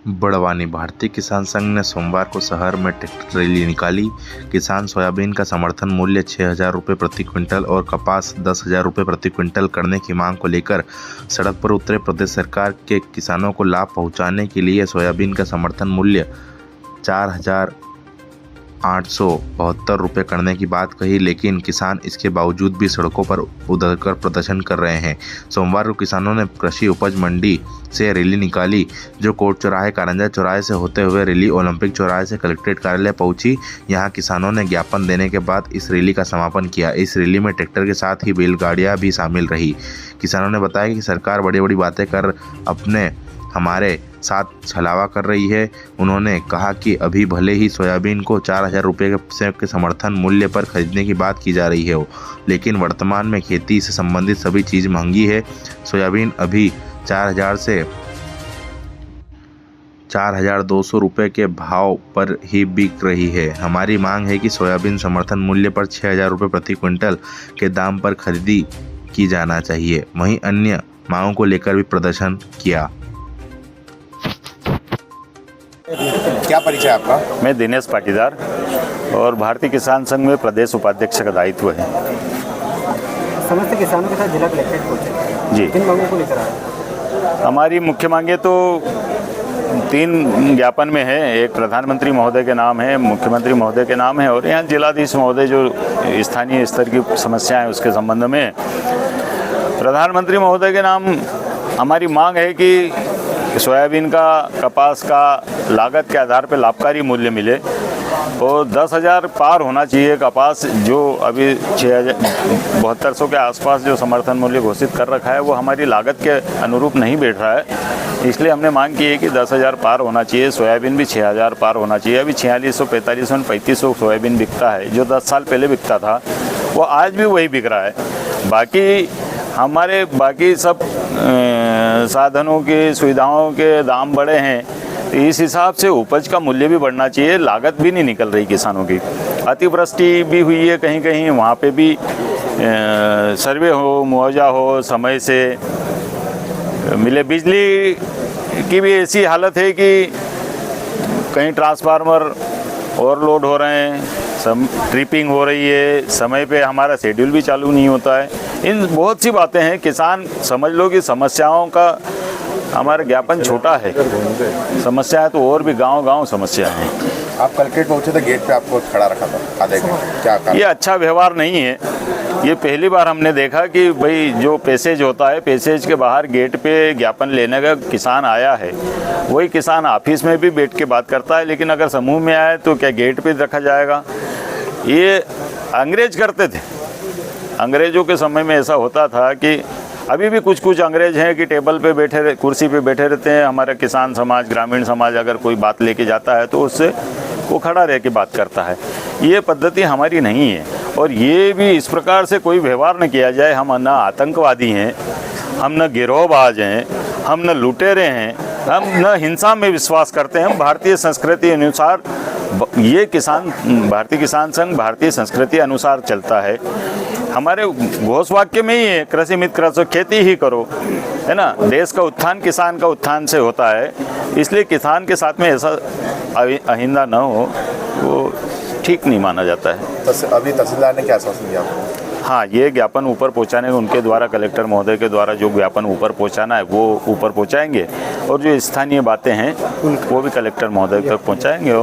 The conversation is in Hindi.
बड़वानी भारतीय किसान संघ ने सोमवार को शहर में ट्रैक्टर रैली निकाली। किसान सोयाबीन का समर्थन मूल्य 6,000 रुपये प्रति क्विंटल और कपास 10,000 रुपये प्रति क्विंटल करने की मांग को लेकर सड़क पर उतरे। प्रदेश सरकार के किसानों को लाभ पहुंचाने के लिए सोयाबीन का समर्थन मूल्य 4,872 रुपये करने की बात कही, लेकिन किसान इसके बावजूद भी सड़कों पर उतरकर प्रदर्शन कर रहे हैं। सोमवार को किसानों ने कृषि उपज मंडी से रैली निकाली, जो कोर्ट चौराहे, कारंजा चौराहे से होते हुए रैली ओलंपिक चौराहे से कलेक्ट्रेट कार्यालय पहुंची। यहां किसानों ने ज्ञापन देने के बाद इस रैली का समापन किया। इस रैली में ट्रैक्टर के साथ ही बैलगाड़ियां भी शामिल रही। किसानों ने बताया कि सरकार बड़ी बड़ी बातें कर अपने हमारे साथ छलावा कर रही है। उन्होंने कहा कि अभी भले ही सोयाबीन को 4,000 रुपये के समर्थन मूल्य पर खरीदने की बात की जा रही है, लेकिन वर्तमान में खेती से संबंधित सभी चीज़ महंगी है। सोयाबीन अभी 4,000 से 4,200 रुपये के भाव पर ही बिक रही है। हमारी मांग है कि सोयाबीन समर्थन मूल्य पर 6,000 रुपये प्रति क्विंटल के दाम पर खरीदी की जाना चाहिए। वहीं अन्य मांगों को लेकर भी प्रदर्शन किया। क्या परिचय आपका? मैं दिनेश पाटीदार और भारतीय किसान संघ में प्रदेश उपाध्यक्ष का दायित्व है। समस्त किसानों के साथ जिला कलेक्ट्रेट पहुंचे जी। किन मांगों को लेकर आए? हमारी मुख्य मांगे तो 3 ज्ञापन में है। एक प्रधानमंत्री महोदय के नाम है, मुख्यमंत्री महोदय के नाम है, और यहाँ जिलाधीश महोदय जो स्थानीय स्तर की समस्याएं उसके संबंध में। प्रधानमंत्री महोदय के नाम हमारी मांग है कि सोयाबीन का, कपास का लागत के आधार पर लाभकारी मूल्य मिले और 10,000 पार होना चाहिए। कपास जो अभी 6,7200 के आसपास जो समर्थन मूल्य घोषित कर रखा है वो हमारी लागत के अनुरूप नहीं बैठ रहा है, इसलिए हमने मांग की है कि 10,000 पार होना चाहिए। सोयाबीन भी 6,000 पार होना चाहिए। अभी 4,600, 4,500, 3,500 सोयाबीन बिकता है, जो 10 साल पहले बिकता था वो आज भी वही बिक रहा है। बाकी हमारे बाकी सब साधनों की, सुविधाओं के दाम बढ़े हैं, तो इस हिसाब से उपज का मूल्य भी बढ़ना चाहिए। लागत भी नहीं निकल रही किसानों की। अतिवृष्टि भी हुई है कहीं कहीं, वहाँ पे भी सर्वे हो, मुआवजा हो, समय से मिले। बिजली की भी ऐसी हालत है कि कहीं ट्रांसफार्मर ओवरलोड हो रहे हैं, ट्रिपिंग हो रही है, समय पे हमारा शेड्यूल भी चालू नहीं होता है। इन बहुत सी बातें हैं। किसान समझ लो कि समस्याओं का हमारा ज्ञापन छोटा है, समस्या है तो और भी गांव-गांव समस्या है। आप कलेक्ट्रेट पहुंचे थे, गेट पे आपको खड़ा रखा था आधे घंटे, क्या कारण? ये अच्छा व्यवहार नहीं है। ये पहली बार हमने देखा कि भाई जो पैसेज होता है, पैसेज के बाहर गेट पे ज्ञापन लेने का किसान आया है, वही किसान ऑफिस में भी बैठ के बात करता है, लेकिन अगर समूह में आए तो क्या गेट पे रखा जाएगा? ये अंग्रेज करते थे। अंग्रेज़ों के समय में ऐसा होता था कि अभी भी कुछ अंग्रेज हैं कि टेबल पे बैठे, कुर्सी पे बैठे रहते हैं। हमारा किसान समाज, ग्रामीण समाज अगर कोई बात लेके जाता है तो उससे वो खड़ा रह के बात करता है। ये पद्धति हमारी नहीं है और ये भी इस प्रकार से कोई व्यवहार न किया जाए। हम न आतंकवादी हैं, हम न गिरोहबाज हैं, हम न लुटेरे हैं, हम न हिंसा में विश्वास करते हैं। हम भारतीय संस्कृति अनुसार, ये किसान, भारतीय किसान संघ भारतीय संस्कृति अनुसार चलता है। हमारे घोष वाक्य में ही है, कृषि मित्र कृषि, खेती ही करो, है ना। देश का उत्थान किसान का उत्थान से होता है, इसलिए किसान के साथ में ऐसा अहिंसा न हो, वो ठीक नहीं माना जाता है। अभी तहसीलदार ने क्या आश्वासन दिया आपको? हाँ, ये ज्ञापन ऊपर पहुंचाने, उनके द्वारा, कलेक्टर महोदय के द्वारा जो ज्ञापन ऊपर पहुंचाना है वो ऊपर पहुंचाएंगे और जो स्थानीय बातें हैं वो भी कलेक्टर महोदय तक पहुंचाएंगे। और